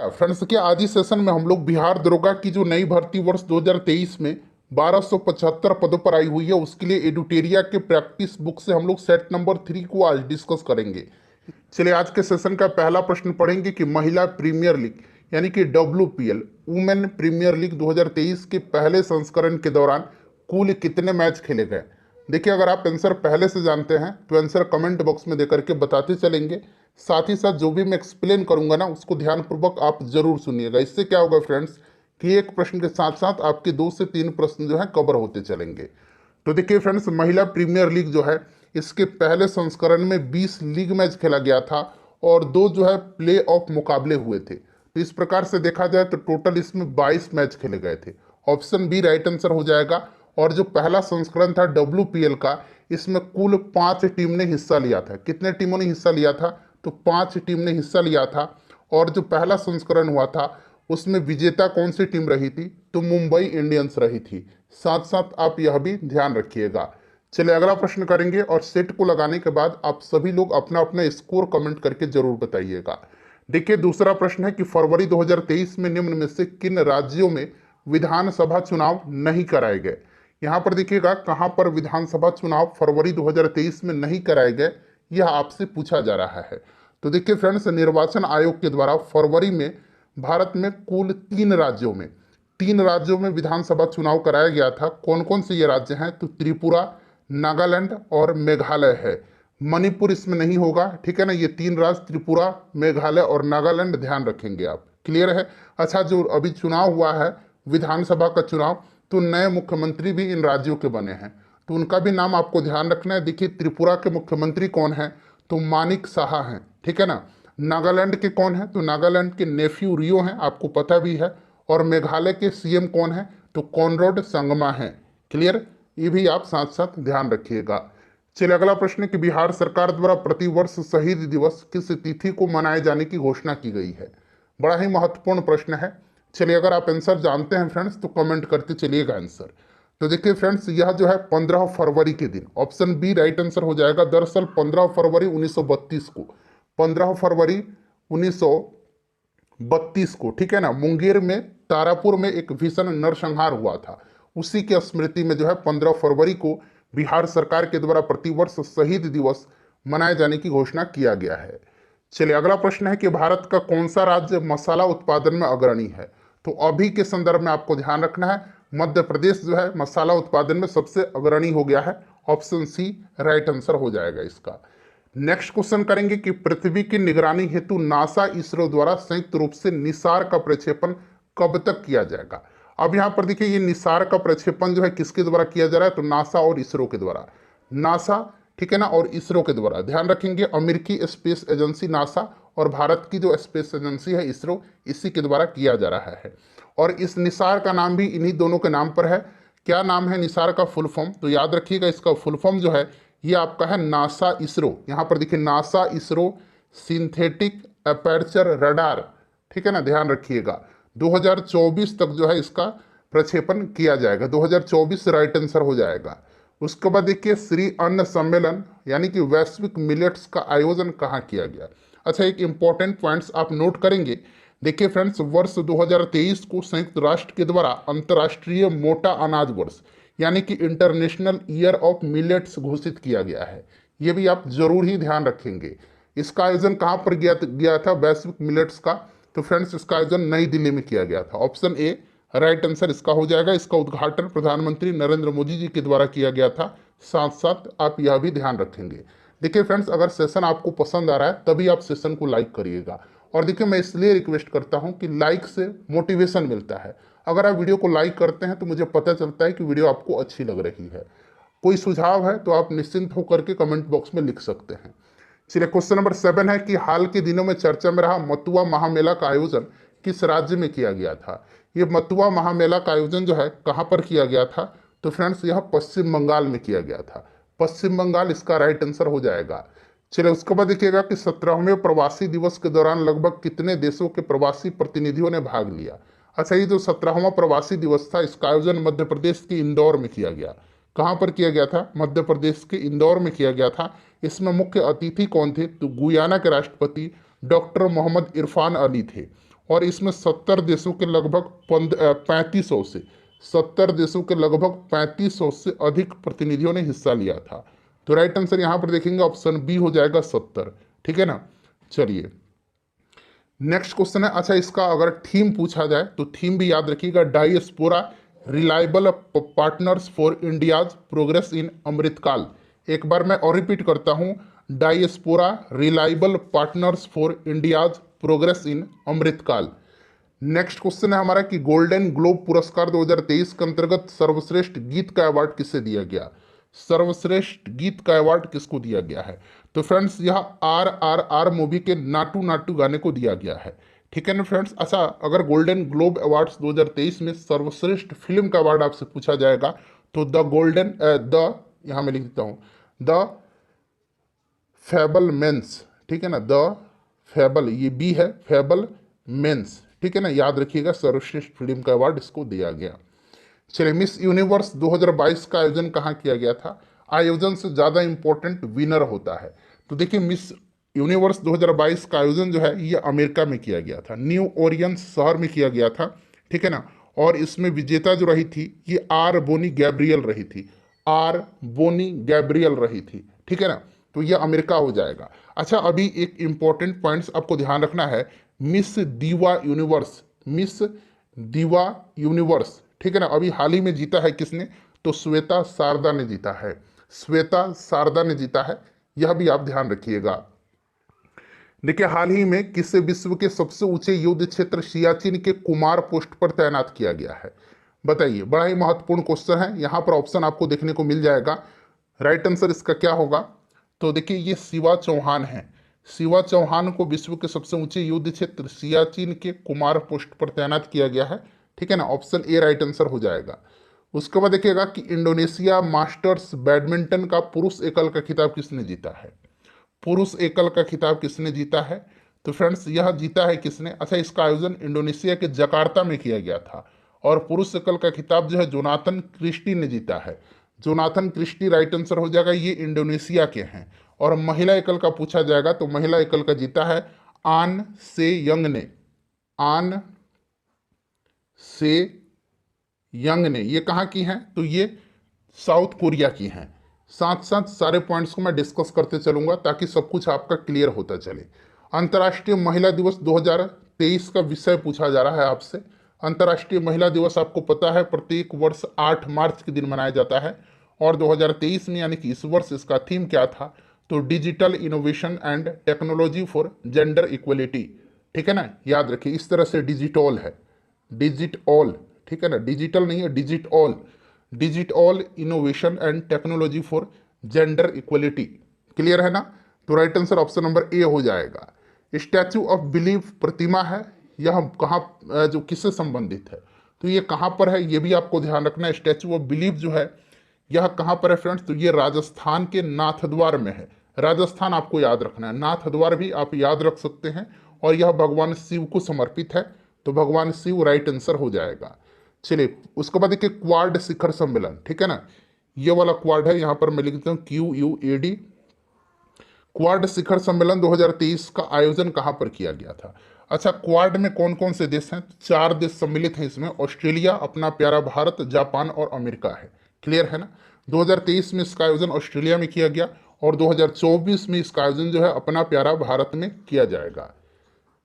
Friends क्या आज इस सेशन में हम लोग बिहार दरोगा की जो नई भर्ती वर्ष 2023 में 1275 पदों पर आई हुई है उसके लिए एडुटेरिया के प्रैक्टिस बुक से हम लोग सेट नंबर 3 को आज डिस्कस करेंगे। चलिए आज के सेशन का पहला प्रश्न पढ़ेंगे कि महिला प्रीमियर लीग यानी कि WPL वुमेन प्रीमियर लीग 2023 के पहले संस्करण के दौरान कुल कितने मैच खेले गए। देखिए अगर आप आंसर पहले से जानते हैं तो आंसर कमेंट बॉक्स में देकर के बताते चलेंगे। साथ ही साथ जो भी मैं एक्सप्लेन करूंगा ना उसको ध्यानपूर्वक आप जरूर सुनिएगा। इससे क्या होगा फ्रेंड्स कि एक प्रश्न के साथ साथ आपके 2 से 3 प्रश्न जो है कवर होते चलेंगे। तो देखिए फ्रेंड्स महिला प्रीमियर लीग जो है इसके पहले संस्करण में 20 लीग मैच खेला गया था और 2 जो है प्ले ऑफ मुकाबले हुए थे। तो इस प्रकार से देखा जाए तो टोटल इसमें 22 मैच खेले गए थे। ऑप्शन बी राइट आंसर हो जाएगा। और जो पहला संस्करण था WPL का इसमें कुल 5 टीम ने हिस्सा लिया था। कितने टीमों ने हिस्सा लिया था तो 5 टीम ने हिस्सा लिया था। और जो पहला संस्करण हुआ था उसमें विजेता कौन सी टीम रही थी तो मुंबई इंडियंस रही थी। साथ साथ आप यह भी ध्यान रखिएगा। चलिए अगला प्रश्न करेंगे और सेट को लगाने के बाद आप सभी लोग अपना अपना स्कोर कमेंट करके जरूर बताइएगा। देखिए दूसरा प्रश्न है कि फरवरी 2023 में निम्न में से किन राज्यों में विधानसभा चुनाव नहीं कराए गए। यहाँ पर देखिएगा कहाँ पर विधानसभा चुनाव फरवरी 2023 में नहीं कराए गए यह आपसे पूछा जा रहा है। तो देखिए फ्रेंड्स निर्वाचन आयोग के द्वारा फरवरी में भारत में कुल 3 राज्यों में विधानसभा चुनाव कराया गया था। कौन कौन से ये राज्य हैं तो त्रिपुरा, नागालैंड और मेघालय है। मणिपुर इसमें नहीं होगा, ठीक है ना। ये 3 राज्य त्रिपुरा, मेघालय और नागालैंड ध्यान रखेंगे आप। क्लियर है। अच्छा जो अभी चुनाव हुआ है विधानसभा का चुनाव तो नए मुख्यमंत्री भी इन राज्यों के बने हैं तो उनका भी नाम आपको ध्यान रखना है। देखिए त्रिपुरा के मुख्यमंत्री कौन है तो मानिक साहा हैं, ठीक है ना। नागालैंड के कौन है तो नागालैंड के नेफ्यू रियो हैं, आपको पता भी है। और मेघालय के CM कौन है तो कॉनराड संगमा हैं। क्लियर, ये भी आप साथ साथ ध्यान रखिएगा। चलिए अगला प्रश्न कि बिहार सरकार द्वारा प्रतिवर्ष शहीद दिवस किस तिथि को मनाए जाने की घोषणा की गई है। बड़ा ही महत्वपूर्ण प्रश्न है। चलिए अगर आप आंसर जानते हैं फ्रेंड्स तो कमेंट करते चलिएगा आंसर। तो देखिए फ्रेंड्स यह जो है 15 फरवरी के दिन, ऑप्शन बी राइट आंसर हो जाएगा। दरअसल 15 फरवरी 1932 को, 15 फरवरी 1932 को, ठीक है ना, मुंगेर में तारापुर में एक भीषण नरसंहार हुआ था। उसी की स्मृति में जो है 15 फरवरी को बिहार सरकार के द्वारा प्रतिवर्ष शहीद दिवस मनाए जाने की घोषणा किया गया है। चलिए अगला प्रश्न है कि भारत का कौन सा राज्य मसाला उत्पादन में अग्रणी है। तो अभी के संदर्भ में आपको ध्यान रखना है मध्य प्रदेश जो है मसाला उत्पादन में सबसे अग्रणी हो गया है। ऑप्शन सी राइट आंसर हो जाएगा इसका। नेक्स्ट क्वेश्चन करेंगे कि पृथ्वी की निगरानी हेतु नासा इसरो द्वारा संयुक्त रूप से निसार का प्रक्षेपण कब तक किया जाएगा। अब यहाँ पर देखिए ये निसार का प्रक्षेपण जो है किसके द्वारा किया जा रहा है तो नासा और इसरो के द्वारा। नासा, ठीक है ना, और इसरो के द्वारा। ध्यान रखेंगे अमेरिकी स्पेस एजेंसी नासा और भारत की जो स्पेस एजेंसी है इसरो, इसी के द्वारा किया जा रहा है। और इस निसार का नाम भी इन्हीं दोनों के नाम पर है। क्या नाम है निसार का फुल फॉर्म तो याद रखिएगा इसका फुल फॉर्म जो है ये आपका है नासा इसरो। यहाँ पर देखिए NASA ISRO synthetic aperture radar, ठीक है ना, ध्यान रखिएगा। 2024 तक जो है इसका प्रक्षेपण किया जाएगा। 2024 राइट आंसर हो जाएगा। उसके बाद देखिए श्री अन्न सम्मेलन यानी कि वैश्विक मिलेट्स का आयोजन कहाँ किया गया। अच्छा एक इंपॉर्टेंट पॉइंट्स आप नोट करेंगे। देखिए फ्रेंड्स वर्ष 2023 को संयुक्त राष्ट्र के द्वारा अंतर्राष्ट्रीय मोटा अनाज वर्ष यानी कि इंटरनेशनल ईयर ऑफ मिलेट्स घोषित किया गया है। ये भी आप जरूर ही ध्यान रखेंगे। इसका आयोजन कहाँ पर गया था वैश्विक मिलेट्स का तो फ्रेंड्स इसका आयोजन नई दिल्ली में किया गया था। ऑप्शन ए राइट आंसर इसका हो जाएगा। इसका उद्घाटन प्रधानमंत्री नरेंद्र मोदी जी के द्वारा किया गया था। साथ साथ आप यह भी ध्यान रखेंगे। देखिए फ्रेंड्स अगर सेशन आपको पसंद आ रहा है तभी आप सेशन को लाइक करिएगा। और देखिए मैं इसलिए रिक्वेस्ट करता हूं कि लाइक से मोटिवेशन मिलता है। अगर आप वीडियो को लाइक करते हैं तो मुझे पता चलता है कि वीडियो आपको अच्छी लग रही है। कोई सुझाव है तो आप निश्चिंत होकर के कमेंट बॉक्स में लिख सकते हैं। चलिए क्वेश्चन नंबर 7 है कि हाल के दिनों में चर्चा में रहा मथुआ महामेला का आयोजन किस राज्य में किया गया था। ये मथुआ महामेला का आयोजन जो है कहाँ पर किया गया था तो फ्रेंड्स यह पश्चिम बंगाल में किया गया था। पश्चिम बंगाल इसका राइट आंसर हो जाएगा। चलिए उसके बाद देखिएगा कि 17वें प्रवासी दिवस के दौरान लगभग कितने देशों के प्रवासी प्रतिनिधियों ने भाग लिया। अच्छा ये जो 17वां प्रवासी दिवस था इसका आयोजन मध्य प्रदेश के इंदौर में किया गया। कहाँ पर किया गया था मध्य प्रदेश के इंदौर में किया गया था। इसमें मुख्य अतिथि कौन थे तो गुयाना के राष्ट्रपति डॉक्टर मोहम्मद इरफान अली थे। और इसमें 70 देशों के लगभग 3500 से 70 देशों के लगभग 3500 से अधिक प्रतिनिधियों ने हिस्सा लिया था। तो राइट आंसर यहां पर देखेंगे ऑप्शन बी हो जाएगा 70। ठीक है ना। चलिए नेक्स्ट क्वेश्चन है, अच्छा इसका अगर थीम पूछा जाए तो थीम भी याद रखिएगा, diaspora reliable partners for India's progress in Amritkaal. एक बार मैं और रिपीट करता हूं, diaspora reliable partners for India's progress in Amritkaal. Next question है हमारा कि गोल्डन ग्लोब पुरस्कार 2023 के अंतर्गत सर्वश्रेष्ठ गीत का अवार्ड किसे दिया गया। सर्वश्रेष्ठ गीत का अवार्ड किसको दिया गया है। तो फ्रेंड्स यह RRR मूवी के नाटू नाटू गाने को दिया गया है। ठीक है ना फ्रेंड्स। अच्छा अगर गोल्डन ग्लोब अवार्ड्स 2023 में सर्वश्रेष्ठ फिल्म का अवार्ड आपसे पूछा जाएगा तो द यहाँ मैं लिख देता हूँ, द फैबल मेंस। ठीक है ना, द फैबल, ये बी है, फैबल मेंस। ठीक है ना, याद रखिएगा सर्वश्रेष्ठ फिल्म का अवार्ड इसको दिया गया। चलिए मिस यूनिवर्स 2022 का आयोजन कहाँ किया गया था। आयोजन से ज़्यादा इंपॉर्टेंट विनर होता है। तो देखिए मिस यूनिवर्स 2022 का आयोजन जो है ये अमेरिका में किया गया था, न्यू ओरियंस शहर में किया गया था। ठीक है ना, और इसमें विजेता जो रही थी ये आर बोनी गैब्रियल रही थी, आर बोनी गैब्रियल रही थी। ठीक है ना, तो ये अमेरिका हो जाएगा। अच्छा अभी एक इंपॉर्टेंट पॉइंट्स आपको ध्यान रखना है, मिस दीवा यूनिवर्स, मिस दीवा यूनिवर्स। ठीक है ना, अभी हाल ही में जीता है किसने, तो श्वेता शारदा ने जीता है, श्वेता शारदा ने जीता है, यह भी आप ध्यान रखिएगा। देखिए हाल ही में किसे विश्व के सबसे ऊंचे युद्ध क्षेत्र सियाचिन के कुमार पोस्ट पर तैनात किया गया है, बताइए। बड़ा ही महत्वपूर्ण क्वेश्चन है, यहाँ पर ऑप्शन आपको देखने को मिल जाएगा। राइट आंसर इसका क्या होगा, तो देखिए ये शिवा चौहान है, शिवा चौहान को विश्व के सबसे ऊंचे युद्ध क्षेत्र सियाचिन के कुमार पोस्ट पर तैनात किया गया है। ठीक है ना, ऑप्शन ए राइट आंसर हो जाएगा। उसके बाद देखिएगा कि इंडोनेशिया मास्टर्स बैडमिंटन का पुरुष एकल का खिताब किसने जीता है, पुरुष एकल का खिताब किसने जीता है। तो फ्रेंड्स यह जीता है किसने, अच्छा इसका आयोजन इंडोनेशिया के जकार्ता में किया गया था और पुरुष एकल का खिताब जो है जोनाथन क्रिस्टी ने जीता है, जोनाथन क्रिस्टी राइट आंसर हो जाएगा, ये इंडोनेशिया के हैं। और महिला एकल का पूछा जाएगा तो महिला एकल का जीता है आन से यंग ने, आन से यंग ने। ये कहाँ की हैं, तो ये साउथ कोरिया की हैं। साथ साथ सारे पॉइंट्स को मैं डिस्कस करते चलूंगा ताकि सब कुछ आपका क्लियर होता चले। अंतर्राष्ट्रीय महिला दिवस 2023 का विषय पूछा जा रहा है आपसे। अंतर्राष्ट्रीय महिला दिवस आपको पता है प्रत्येक वर्ष 8 मार्च के दिन मनाया जाता है और 2023 में यानी कि इस वर्ष इसका थीम क्या था, तो digital innovation and technology for gender equality. ठीक है ना, याद रखिए इस तरह से डिजिटल है, डिजिट ऑल। ठीक है ना, डिजिटल नहीं है, digit all, digit all innovation and technology for gender equality. Clear है ना, तो right answer option number A हो जाएगा। स्टैचू ऑफ बिलीफ प्रतिमा है, यह कहाँ जो किससे संबंधित है, तो ये कहाँ पर है ये भी आपको ध्यान रखना है। स्टैचू ऑफ बिलीफ जो है यह कहाँ पर है फ्रेंड्स, तो ये राजस्थान के नाथद्वार में है। राजस्थान आपको याद रखना है, नाथद्वार भी आप याद रख सकते हैं और यह भगवान शिव को समर्पित है, तो भगवान शिव राइट आंसर हो जाएगा। चलिए उसके बाद देखिए क्वाड शिखर सम्मेलन। ठीक है ना, ये वाला क्वाड है, यहाँ पर मैं लिखता हूँ QUAD। क्वाड शिखर सम्मेलन 2023 का आयोजन कहाँ पर किया गया था। अच्छा क्वाड में कौन कौन से देश हैं, 4 देश सम्मिलित हैं इसमें, ऑस्ट्रेलिया, अपना प्यारा भारत, जापान और अमेरिका है। क्लियर है ना, 2023 में इसका आयोजन ऑस्ट्रेलिया में किया गया और 2024 में इसका आयोजन जो है अपना प्यारा भारत में किया जाएगा।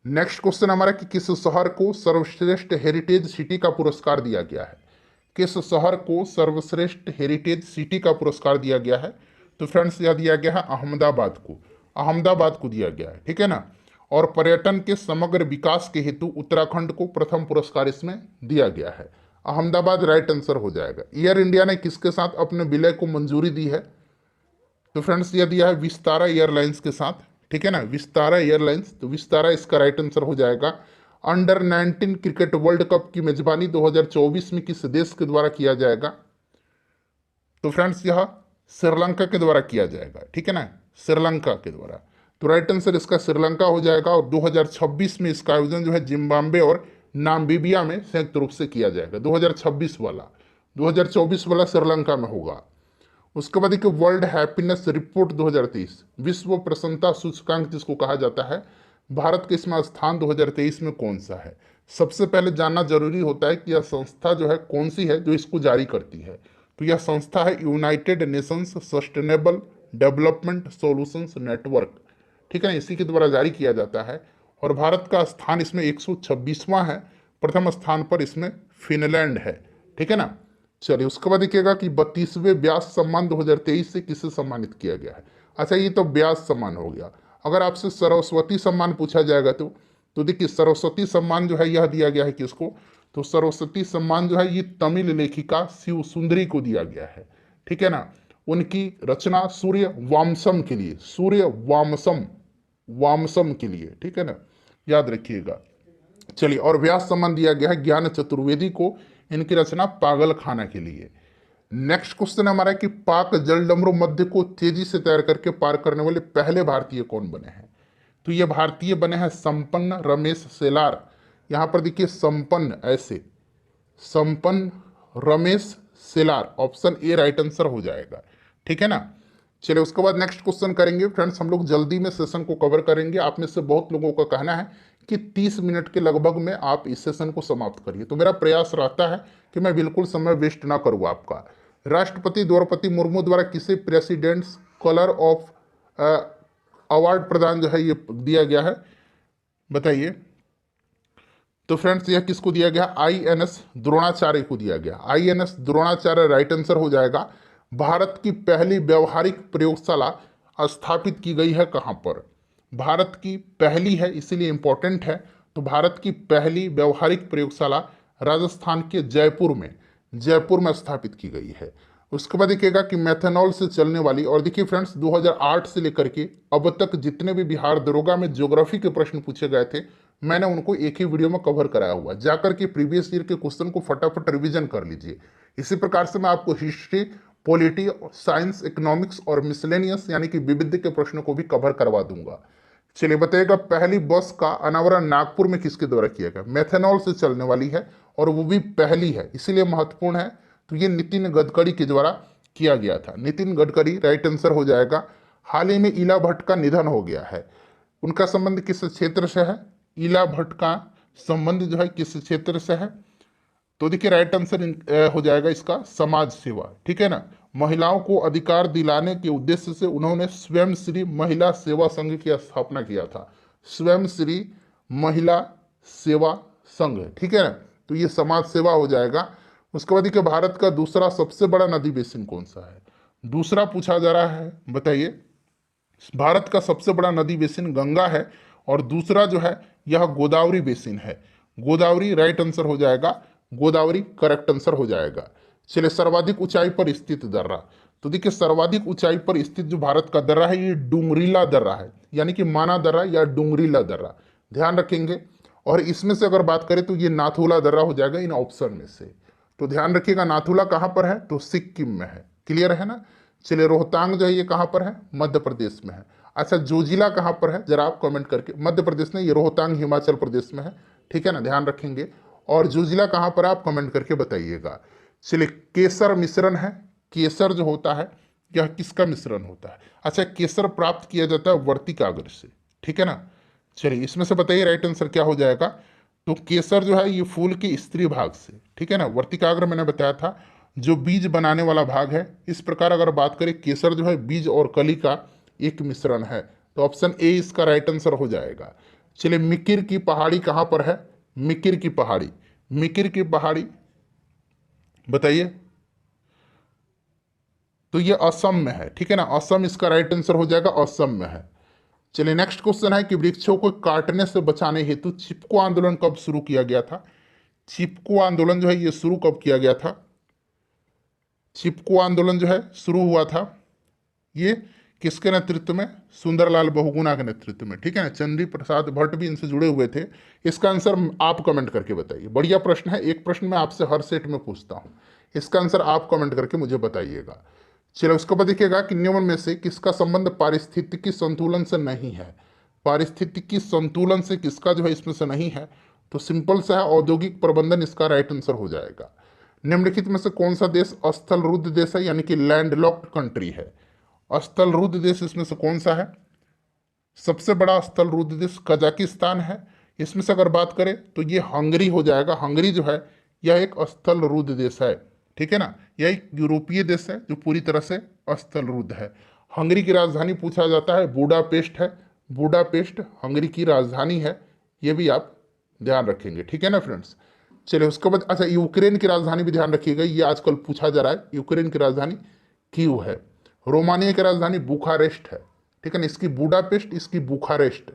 नेक्स्ट क्वेश्चन हमारा कि किस शहर को सर्वश्रेष्ठ हेरिटेज सिटी का पुरस्कार दिया गया है, किस शहर को सर्वश्रेष्ठ हेरिटेज सिटी का पुरस्कार दिया गया है। तो फ्रेंड्स यह दिया गया है अहमदाबाद को, अहमदाबाद को दिया गया है। ठीक है ना, और पर्यटन के समग्र विकास के हेतु उत्तराखंड को प्रथम पुरस्कार इसमें दिया गया है। अहमदाबाद राइट आंसर हो जाएगा। एयर इंडिया ने किसके साथ अपने विलय को मंजूरी दी है, तो फ्रेंड्स यह दिया है विस्तारा एयरलाइंस के साथ। ठीक है ना, विस्तारा एयरलाइंस, तो विस्तारा इसका राइट आंसर हो जाएगा। अंडर 19 क्रिकेट वर्ल्ड कप की मेजबानी 2024 में किस देश के द्वारा किया जाएगा, तो फ्रेंड्स यह श्रीलंका के द्वारा किया जाएगा। ठीक है ना, श्रीलंका के द्वारा, तो राइट आंसर इसका श्रीलंका हो जाएगा। और 2026 में इसका आयोजन जो है जिम्बाब्वे और नामीबिया में संयुक्त रूप से किया जाएगा। 2026 वाला, 2024 वाला श्रीलंका में होगा। उसके बाद देखिए वर्ल्ड हैप्पीनेस रिपोर्ट 2023, विश्व प्रसन्नता सूचकांक जिसको कहा जाता है, भारत के इसमें स्थान 2023 में कौन सा है? सबसे पहले जानना जरूरी होता है कि यह संस्था जो है कौन सी है जो इसको जारी करती है। तो यह संस्था है United Nations sustainable development solutions network, ठीक है ना, इसी के द्वारा जारी किया जाता है। और भारत का स्थान इसमें 126वां है, प्रथम स्थान पर इसमें फिनलैंड है, ठीक है ना। चलिए उसके बाद देखिएगा कि 32वें व्यास सम्मान 2023 से किसे सम्मानित किया गया है। अच्छा ये तो व्यास सम्मान हो गया। अगर आपसे सरस्वती सम्मान पूछा जाएगा तो देखिए सरस्वती सम्मान जो है यह दिया गया है किसको? तो सरस्वती सम्मान जो है ये तमिल लेखिका शिव सुंदरी को दिया गया है, ठीक है ना। उनकी रचना सूर्य वामसम के लिए, सूर्य वामसम, वामसम के लिए, ठीक है ना, याद रखिएगा। चलिए और व्यास सम्मान दिया गया है ज्ञान चतुर्वेदी को, इनकी रचना पागल खाना के लिए। नेक्स्ट क्वेश्चन हमारा है कि पाक जलडमरू मध्य को तेजी से तैर करके पार करने वाले पहले भारतीय कौन बने हैं? तो ये भारतीय बने हैं संपन्न रमेश सेलार। यहां पर देखिए संपन्न ऐसे, संपन्न रमेश सेलार, ऑप्शन ए राइट आंसर हो जाएगा, ठीक है ना। चलिए उसके बाद नेक्स्ट क्वेश्चन करेंगे फ्रेंड्स, हम लोग जल्दी में सेशन को कवर करेंगे। आप में से बहुत लोगों का कहना है कि 30 मिनट के लगभग में आप इस सेशन को समाप्त करिए, तो मेरा प्रयास रहता है कि मैं बिल्कुल समय वेस्ट ना करूँ आपका। राष्ट्रपति द्रौपदी मुर्मू द्वारा किसे प्रेसिडेंट्स कलर ऑफ अवार्ड प्रदान जो है ये दिया गया है, बताइए। तो फ्रेंड्स यह किसको दिया गया? INS द्रोणाचार्य को दिया गया। INS द्रोणाचार्य राइट आंसर हो जाएगा। भारत की पहली व्यवहारिक प्रयोगशाला स्थापित की गई है कहाँ पर? भारत की पहली है इसीलिए इंपॉर्टेंट है। तो भारत की पहली व्यवहारिक प्रयोगशाला राजस्थान के जयपुर में स्थापित की गई है। उसके बाद देखिएगा कि मेथनॉल से चलने वाली, और देखिए फ्रेंड्स 2008 से लेकर के अब तक जितने भी बिहार दरोगा में ज्योग्राफी के प्रश्न पूछे गए थे मैंने उनको एक ही वीडियो में कवर कराया हुआ, जाकर के प्रीवियस ईयर के क्वेश्चन को फटाफट रिवीजन कर लीजिए। इसी प्रकार से मैं आपको हिस्ट्री, पॉलिटी, साइंस, इकोनॉमिक्स और मिसलेनियस यानी कि विविध के प्रश्नों को भी कवर करवा दूंगा। चलिए बताइएगा पहली बस का अनावरण नागपुर में किसके द्वारा किया गया? मेथनॉल से चलने वाली है और वो भी पहली है, इसीलिए महत्वपूर्ण है। तो ये नितिन गडकरी के द्वारा किया गया था। नितिन गडकरी राइट आंसर हो जाएगा। हाल ही में इला भट्ट का निधन हो गया है, उनका संबंध किस क्षेत्र से है? इला भट्ट का संबंध जो है किस क्षेत्र से है? तो देखिए राइट आंसर हो जाएगा इसका समाज सेवा, ठीक है ना। महिलाओं को अधिकार दिलाने के उद्देश्य से उन्होंने स्वयं श्री महिला सेवा संघ की स्थापना किया था। स्वयं श्री महिला सेवा संघ, ठीक है ना, तो ये समाज सेवा हो जाएगा। उसके बाद देखिए भारत का दूसरा सबसे बड़ा नदी बेसिन कौन सा है? दूसरा पूछा जा रहा है, बताइए। भारत का सबसे बड़ा नदी बेसिन गंगा है और दूसरा जो है यह गोदावरी बेसिन है। गोदावरी राइट आंसर हो जाएगा, गोदावरी करेक्ट आंसर हो जाएगा। चलिए सर्वाधिक ऊंचाई पर स्थित दर्रा, तो देखिए सर्वाधिक ऊंचाई पर स्थित जो भारत का दर्रा है ये डुंगरीला दर्रा है, यानी कि माना दर्रा या डुंगरीला दर्रा, ध्यान रखेंगे। और इसमें से अगर बात करें तो ये नाथुला दर्रा हो जाएगा इन ऑप्शन में से। तो ध्यान रखिएगा नाथुला कहाँ पर है? तो सिक्किम में है, क्लियर है ना। चलिए रोहतांग जो है ये कहाँ पर है? मध्य प्रदेश में है। अच्छा जोजिला कहाँ पर है जरा आप कमेंट करके, मध्य प्रदेश में, ये रोहतांग हिमाचल प्रदेश में है, ठीक है ना, ध्यान रखेंगे। और जोजिला कहाँ पर आप कमेंट करके बताइएगा। चलिए केसर मिश्रण है, केसर जो होता है यह किसका मिश्रण होता है? अच्छा केसर प्राप्त किया जाता है वर्तिकाग्र से, ठीक है ना। चलिए इसमें से बताइए राइट आंसर क्या हो जाएगा? तो केसर जो है ये फूल के स्त्री भाग से, ठीक है ना। वर्तिकाग्र मैंने बताया था जो बीज बनाने वाला भाग है। इस प्रकार अगर बात करें केसर जो है बीज और कली का एक मिश्रण है, तो ऑप्शन ए इसका राइट आंसर हो जाएगा। चलिए मिकिर की पहाड़ी कहाँ पर है? मिकिर की पहाड़ी, मिकिर की पहाड़ी बताइए। तो ये असम में है, ठीक है ना, असम इसका राइट आंसर हो जाएगा, असम में है। चलिए नेक्स्ट क्वेश्चन है कि वृक्षों को काटने से बचाने हेतु चिपको आंदोलन कब शुरू किया गया था? चिपको आंदोलन जो है ये शुरू कब किया गया था? चिपको आंदोलन जो है शुरू हुआ था ये किसके नेतृत्व में? सुंदरलाल बहुगुणा के नेतृत्व में, ठीक है ना। चंद्री प्रसाद भट्ट भी इनसे जुड़े हुए थे। इसका आंसर आप कमेंट करके बताइए। बढ़िया प्रश्न है, एक प्रश्न मैं आपसे हर सेट में पूछता हूँ, इसका आंसर आप कमेंट करके मुझे बताइएगा। चलिए उसके बाद देखिएगा कि निम्न में से किसका संबंध पारिस्थितिकी संतुलन से नहीं है? पारिस्थितिकी संतुलन से किसका जो है इसमें से नहीं है? तो सिंपल सा है औद्योगिक प्रबंधन इसका राइट आंसर हो जाएगा। निम्नलिखित में से कौन सा देश स्थलरुद्ध देश है यानी कि लैंडलॉक्ड कंट्री है? स्थलरुद्ध देश इसमें से कौन सा है? सबसे बड़ा स्थल रुद्ध देश कजाकिस्तान है। इसमें से अगर बात करें तो ये हंगरी हो जाएगा। हंगरी जो है यह एक स्थल रुद्ध देश है, ठीक है ना। यह एक यूरोपीय देश है जो पूरी तरह से स्थल रुद्ध है। हंगरी की राजधानी पूछा जाता है बुडापेस्ट है। बुडापेस्ट हंगरी की राजधानी है, ये भी आप ध्यान रखेंगे, ठीक है ना फ्रेंड्स। चलिए उसके बाद अच्छा, यूक्रेन की राजधानी भी ध्यान रखिएगा, ये आजकल पूछा जा रहा है। यूक्रेन की राजधानी कीव है। रोमानिया की राजधानी बुखारेस्ट है, ठीक है ना। इसकी बुडापेस्ट, इसकी बुखारेस्ट।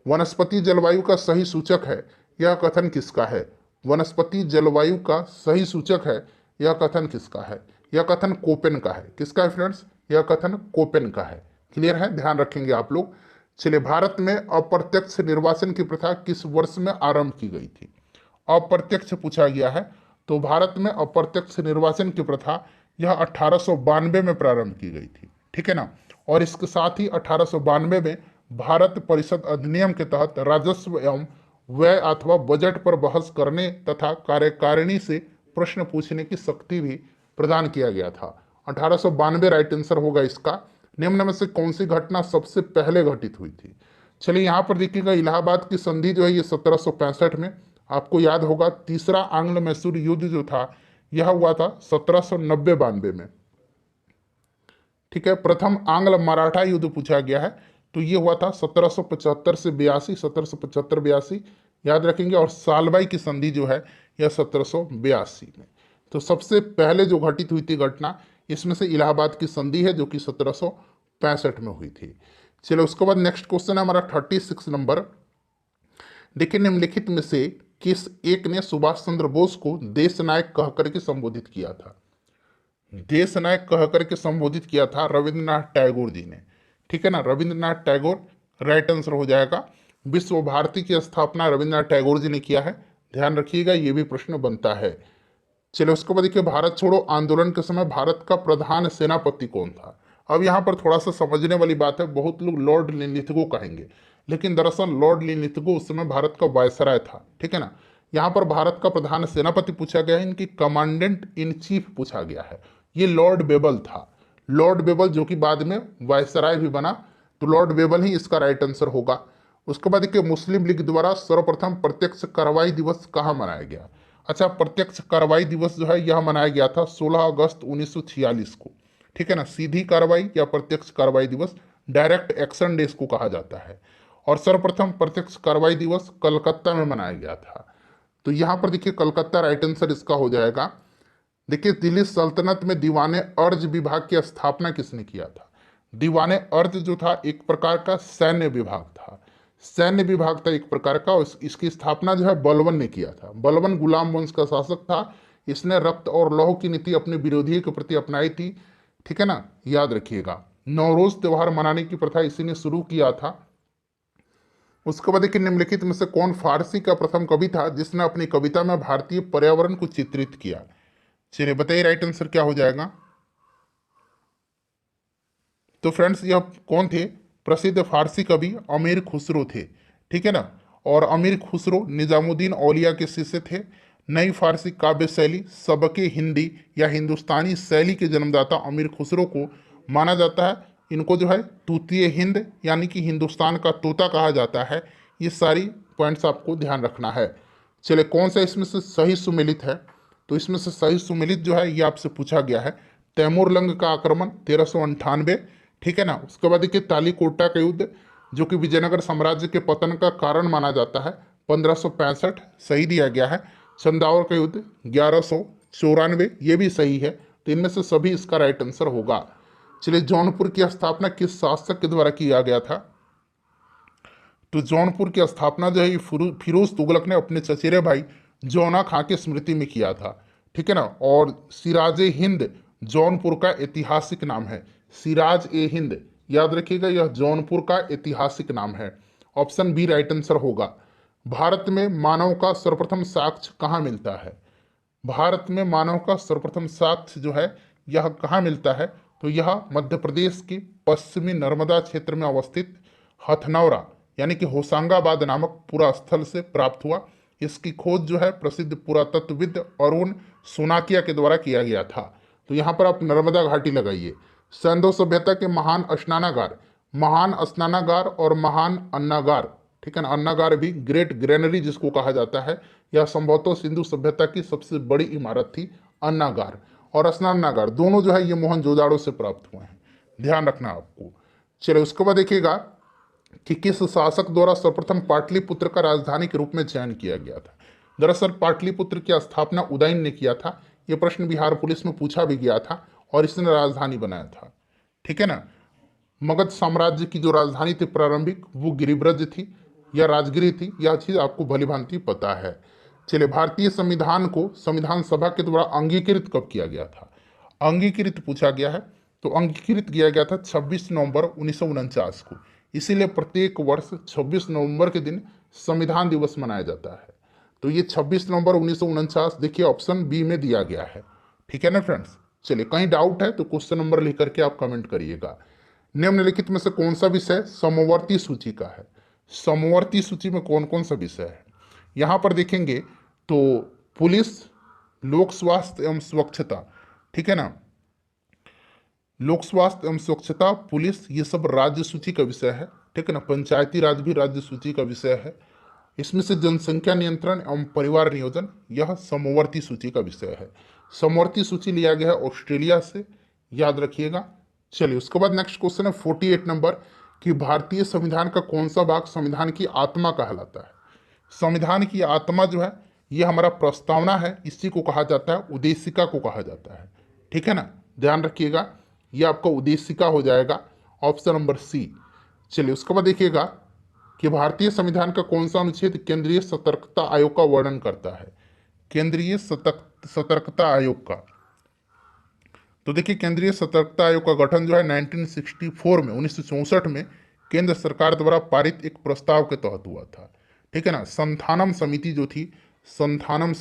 वनस्पति जलवायु का सही सूचक है, यह कथन किसका है? वनस्पति जलवायु का सही सूचक है, यह कथन किसका है? यह कथन कोपेन का है। किसका है फ्रेंड्स? यह कथन कोपेन का है। क्लियर है, ध्यान रखेंगे आप लोग। चलिए, भारत में अप्रत्यक्ष निर्वाचन की प्रथा किस वर्ष में आरंभ की गई थी? अप्रत्यक्ष पूछा गया है, तो भारत में अप्रत्यक्ष निर्वाचन की प्रथा यह 1892 में प्रारंभ की गई थी, ठीक है ना। और इसके साथ ही 1892 में भारत परिषद अधिनियम के तहत राजस्व एवं व्यय अथवा बजट पर बहस करने तथा कार्यकारिणी से प्रश्न पूछने की शक्ति भी प्रदान किया गया था। 1892 राइट आंसर होगा इसका। निम्न में से कौन सी घटना सबसे पहले घटित हुई थी? चलिए यहाँ पर देखिएगा, इलाहाबाद की संधि जो है ये 1765 में, आपको याद होगा तीसरा आंग्ल मैसूर युद्ध जो था यह हुआ था 1790-92 में, ठीक है। प्रथम आंग्ल मराठा युद्ध पूछा गया है, तो ये हुआ था 1775 से 82, 1775-82 याद रखेंगे। और सालबाई की संधि जो है यह 1782 में। तो सबसे पहले जो घटित हुई थी घटना, इसमें से इलाहाबाद की संधि है जो कि 1765 में हुई थी। चलो उसके बाद नेक्स्ट क्वेश्चन है हमारा 36 नंबर। देखिए, निम्नलिखित में से किस एक ने सुभाष चंद्र बोस को देश नायक कह करके संबोधित किया था? देश नायक कह करके संबोधित किया था रविंद्रनाथ टैगोर जी ने, ठीक है ना। रविंद्रनाथ टैगोर राइट आंसर हो जाएगा। विश्व भारती की स्थापना रविंद्रनाथ टैगोर जी ने किया है, ध्यान रखिएगा, ये भी प्रश्न बनता है। चलिए उसके बाद देखिए, भारत छोड़ो आंदोलन के समय भारत का प्रधान सेनापति कौन था? अब यहाँ पर थोड़ा सा समझने वाली बात है, बहुत लोग लॉर्ड लिनलिथगो कहेंगे, लेकिन दरअसल लॉर्ड लिनलिथगो उस समय भारत का वायसराय था, ठीक है ना। यहाँ पर भारत का प्रधान सेनापति पूछा गया है, इनकी कमांडेंट इन चीफ पूछा गया है, ये लॉर्ड बेबल था। लॉर्ड बेबल जो कि बाद में वायसराय भी बना, तो लॉर्ड बेबल ही इसका राइट आंसर होगा। उसके बाद देखिए, मुस्लिम लीग द्वारा सर्वप्रथम प्रत्यक्ष कार्रवाई दिवस कहाँ मनाया गया? अच्छा, प्रत्यक्ष कार्रवाई दिवस जो है यह मनाया गया था 16 अगस्त 1946 को, ठीक है ना। सीधी कार्रवाई या प्रत्यक्ष कार्रवाई दिवस, डायरेक्ट एक्शन डे को कहा जाता है। और सर्वप्रथम प्रत्यक्ष कार्रवाई दिवस कलकत्ता में मनाया गया था। तो यहाँ पर देखिए कलकत्ता राइट आंसर इसका हो जाएगा। देखिए, दिल्ली सल्तनत में दीवाने अर्ज विभाग की स्थापना किसने किया था? दीवाने अर्ज जो था एक प्रकार का सैन्य विभाग था, सैन्य विभाग था एक प्रकार का। इसकी स्थापना जो है बलबन ने किया था। बलबन गुलाम वंश का शासक था। इसने रक्त और लौह की नीति अपने विरोधियों के प्रति अपनाई थी, ठीक है ना, याद रखिएगा। नवरोज त्योहार मनाने की प्रथा इसी ने शुरू किया था। उसके बाद देखिए, निम्नलिखित में से कौन फारसी का प्रथम कवि था जिसने अपनी कविता में भारतीय पर्यावरण को चित्रित किया? चलिए बताइए राइट आंसर क्या हो जाएगा। तो फ्रेंड्स, यह कौन थे? प्रसिद्ध फारसी कवि अमीर खुसरो थे, ठीक है ना। और अमीर खुसरो निजामुद्दीन औलिया के शिष्य थे। नई फारसी काव्य शैली सबके हिंदी या हिंदुस्तानी शैली के जन्मदाता अमीर खुसरो को माना जाता है। इनको जो है तूतीय हिंद यानी कि हिंदुस्तान का तोता कहा जाता है। ये सारी पॉइंट्स आपको ध्यान रखना है। चलिए, कौन सा इसमें से सही सुमेलित है? तो इसमें से सही सुमेलित जो है ये आपसे पूछा गया है। तैमूरलंग का आक्रमण 1398, ठीक है ना। उसके बाद देखिए, तालीकोटा का युद्ध जो कि विजयनगर साम्राज्य के पतन का कारण माना जाता है 1565, सही दिया गया है। चंदावर का युद्ध 1194, ये भी सही है। तो इनमें से सभी इसका राइट आंसर होगा। चलिए, जौनपुर की स्थापना किस शासक के द्वारा किया गया था? तो जौनपुर की स्थापना जो है ये फिरोज तुगलक ने अपने चचेरे भाई जौना खां की स्मृति में किया था, ठीक है ना। और सिराज ए हिंद जौनपुर का ऐतिहासिक नाम है। सिराज ए हिंद, याद रखिएगा, यह जौनपुर का ऐतिहासिक नाम है। ऑप्शन बी राइट आंसर होगा। भारत में मानव का सर्वप्रथम साक्ष्य कहाँ मिलता है? भारत में मानव का सर्वप्रथम साक्ष्य जो है यह कहाँ मिलता है? तो यह मध्य प्रदेश के पश्चिमी नर्मदा क्षेत्र में अवस्थित हथनौरा यानी कि होशंगाबाद नामक पुरा स्थल से प्राप्त हुआ। इसकी खोज जो है प्रसिद्ध पुरातत्वविद अरुण सोनाकिया के द्वारा किया गया था। तो यहाँ पर आप नर्मदा घाटी लगाइए। सैंधव सभ्यता के महान स्नानागार महान स्नानागार और महान अन्नागार, ठीक है ना, अन्नागार भी ग्रेट ग्रेनरी जिसको कहा जाता है, यह संभवतः सिंधु सभ्यता की सबसे बड़ी इमारत थी। अन्नागार और स्नानागार दोनों जो है ये मोहनजोदाड़ो से प्राप्त हुए हैं, ध्यान रखना आपको। चलिए उसके बाद देखिएगा कि किस शासक द्वारा सर्वप्रथम पाटलिपुत्र का राजधानी के रूप में चयन किया गया था। दरअसल पाटलिपुत्र की स्थापना उदयन ने किया था। यह प्रश्न बिहार पुलिस में पूछा भी गया था और इसने राजधानी बनाया था, ठीक है ना। मगध साम्राज्य की जो राजधानी थी प्रारंभिक, वो गिरिब्रज थी या राजगिरी थी, यह चीज आपको भली भांति पता है। चलिए, भारतीय संविधान को संविधान सभा के द्वारा अंगीकृत कब किया गया था? अंगीकृत पूछा गया है, तो अंगीकृत किया गया था 26 नवंबर 1949 को। इसीलिए प्रत्येक वर्ष 26 नवंबर के दिन संविधान दिवस मनाया जाता है। तो ये 26 नवंबर 1949 देखिए ऑप्शन बी में दिया गया है, ठीक है ना फ्रेंड्स। चलिए, कहीं डाउट है तो क्वेश्चन नंबर लिख करके आप कमेंट करिएगा। निम्नलिखित में से कौन सा विषय समवर्ती सूची का है? समवर्ती सूची में कौन कौन सा विषय है? यहां पर देखेंगे तो पुलिस, लोक स्वास्थ्य एवं स्वच्छता, ठीक है ना, लोक स्वास्थ्य एवं स्वच्छता, पुलिस, ये सब राज्य सूची का विषय है, ठीक है ना। पंचायती राज भी राज्य सूची का विषय है। इसमें से जनसंख्या नियंत्रण एवं परिवार नियोजन, यह समवर्ती सूची का विषय है। समवर्ती सूची लिया गया है ऑस्ट्रेलिया से, याद रखिएगा। चलिए उसके बाद नेक्स्ट क्वेश्चन है 48 नंबर, कि भारतीय संविधान का कौन सा भाग संविधान की आत्मा कहलाता है? संविधान की आत्मा जो है ये हमारा प्रस्तावना है, इसी को कहा जाता है, उद्देशिका को कहा जाता है, ठीक है ना, ध्यान रखिएगा। ये आपका उद्देशिका हो जाएगा, ऑप्शन नंबर सी। चलिए उसके बाद देखिएगा कि भारतीय संविधान का कौन सा अनुच्छेद केंद्रीय सतर्कता आयोग का वर्णन करता है? केंद्रीय सतर्कता आयोग का, तो देखिए केंद्रीय सतर्कता आयोग का गठन जो है 1964 में, 1964 में केंद्र सरकार द्वारा पारित एक प्रस्ताव के तहत हुआ था, ठीक है ना। संथानम समिति जो थी, संथानम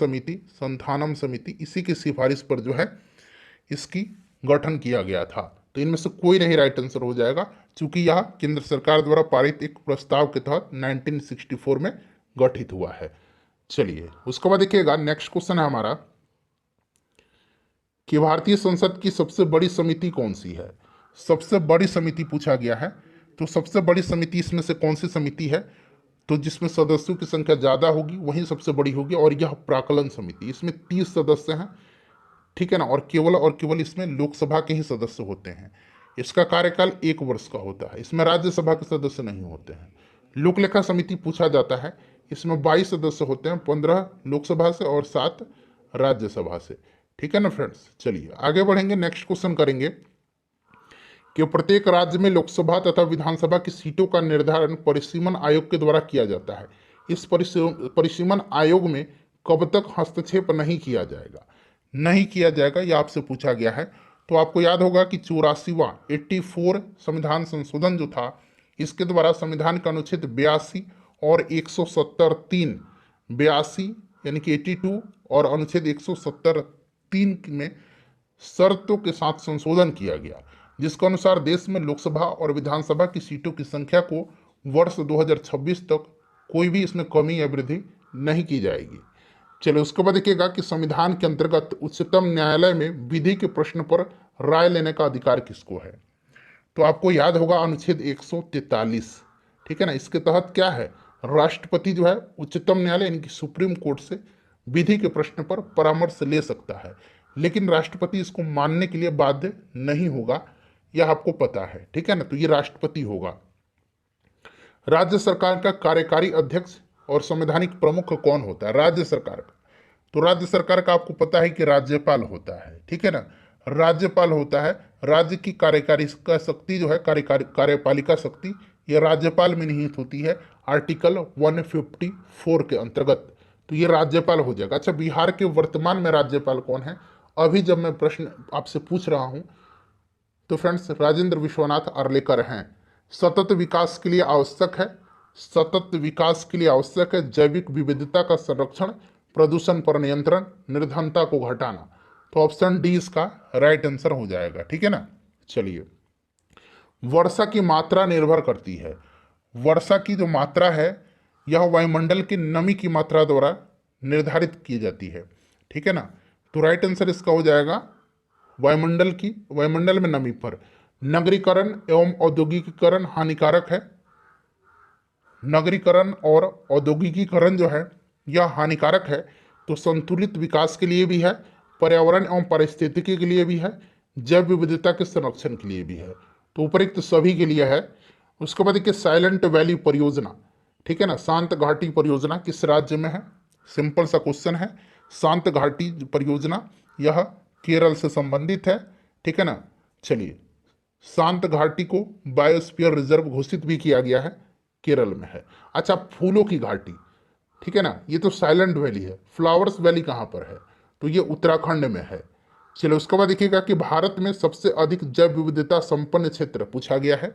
समिति इसी की सिफारिश पर जो है इसकी गठन किया गया था। तो इनमें से कोई नहीं राइट आंसर हो जाएगा, क्योंकि यह केंद्र सरकार द्वारा पारित एक प्रस्ताव के तहत 1964 में गठित हुआ है। चलिए उसके बाद देखिएगा नेक्स्ट क्वेश्चन है हमारा कि भारतीय संसद की सबसे बड़ी समिति कौन सी है? सबसे बड़ी समिति पूछा गया है, तो सबसे बड़ी समिति इसमें से कौन सी समिति है? तो जिसमें सदस्यों की संख्या ज़्यादा होगी वही सबसे बड़ी होगी, और यह प्राक्कलन समिति, इसमें 30 सदस्य हैं, ठीक है ना, और केवल इसमें लोकसभा के ही सदस्य होते हैं। इसका कार्यकाल 1 वर्ष का होता है, इसमें राज्यसभा के सदस्य नहीं होते हैं। लोकलेखा समिति पूछा जाता है, इसमें 22 सदस्य होते हैं, 15 लोकसभा से और 7 राज्यसभा से, ठीक है ना फ्रेंड्स। चलिए आगे बढ़ेंगे, नेक्स्ट क्वेश्चन करेंगे कि प्रत्येक राज्य में लोकसभा तथा विधानसभा की सीटों का निर्धारण परिसीमन आयोग के द्वारा किया जाता है। इस परिसीमन आयोग में कब तक हस्तक्षेप नहीं किया जाएगा? नहीं किया जाएगा, यह आपसे पूछा गया है। तो आपको याद होगा कि 84वां 84 संविधान संशोधन जो था, इसके द्वारा संविधान का अनुच्छेद 82 और 170(3), 82 यानी कि 82 और अनुच्छेद 170(3) में शर्तों के साथ संशोधन किया गया, जिसके अनुसार देश में लोकसभा और विधानसभा की सीटों की संख्या को वर्ष 2026 तक कोई भी इसमें कमी या वृद्धि नहीं की जाएगी। चलिए उसके बाद देखिएगा कि संविधान के अंतर्गत उच्चतम न्यायालय में विधि के प्रश्न पर राय लेने का अधिकार किसको है? तो आपको याद होगा अनुच्छेद 143, ठीक है ना। इसके तहत क्या है, राष्ट्रपति जो है उच्चतम न्यायालय यानी कि सुप्रीम कोर्ट से विधि के प्रश्न पर परामर्श ले सकता है, लेकिन राष्ट्रपति इसको मानने के लिए बाध्य नहीं होगा, यह आपको पता है, ठीक है ना। तो ये राष्ट्रपति होगा। राज्य सरकार का कार्यकारी अध्यक्ष और संवैधानिक प्रमुख कौन होता है? राज्य सरकार का, तो राज्य सरकार का आपको पता है कि राज्यपाल होता है, ठीक है ना, राज्यपाल होता है। राज्य की कार्यकारी का शक्ति जो है, कार्यपालिका शक्ति, ये राज्यपाल में निहित होती है आर्टिकल 154 के अंतर्गत, तो ये राज्यपाल हो जाएगा। अच्छा, बिहार के वर्तमान में राज्यपाल कौन है? अभी जब मैं प्रश्न आपसे पूछ रहा हूं तो फ्रेंड्स राजेंद्र विश्वनाथ अर्लेकर हैं। सतत विकास के लिए आवश्यक है, सतत विकास के लिए आवश्यक है जैविक विविधता का संरक्षण, प्रदूषण पर नियंत्रण, निर्धनता को घटाना। तो ऑप्शन डी इसका राइट आंसर हो जाएगा, ठीक है ना। चलिए, वर्षा की मात्रा निर्भर करती है, वर्षा की जो मात्रा है यह वायुमंडल की नमी की मात्रा द्वारा निर्धारित की जाती है, ठीक है ना। तो राइट आंसर इसका हो जाएगा वायुमंडल में नमी पर। नगरीकरण एवं औद्योगिकीकरण हानिकारक है। नगरीकरण और औद्योगिकीकरण जो है यह हानिकारक है। तो संतुलित विकास के लिए भी है, पर्यावरण एवं पारिस्थितिकी के लिए भी है, जैव विविधता के संरक्षण के लिए भी है। तो उपरोक्त सभी के लिए है। उसके बाद देखिए साइलेंट वैली परियोजना, ठीक है ना, शांत घाटी परियोजना किस राज्य में है? सिंपल सा क्वेश्चन है। शांत घाटी परियोजना यह केरल से संबंधित है, ठीक है ना। चलिए, शांत घाटी को बायोस्फीयर रिजर्व घोषित भी किया गया है, केरल में है। अच्छा, फूलों की घाटी, ठीक है ना, ये तो साइलेंट वैली है। फ्लावर्स वैली कहाँ पर है? तो ये उत्तराखंड में है। चलो उसके बाद देखिएगा कि भारत में सबसे अधिक जैव विविधता संपन्न क्षेत्र पूछा गया है।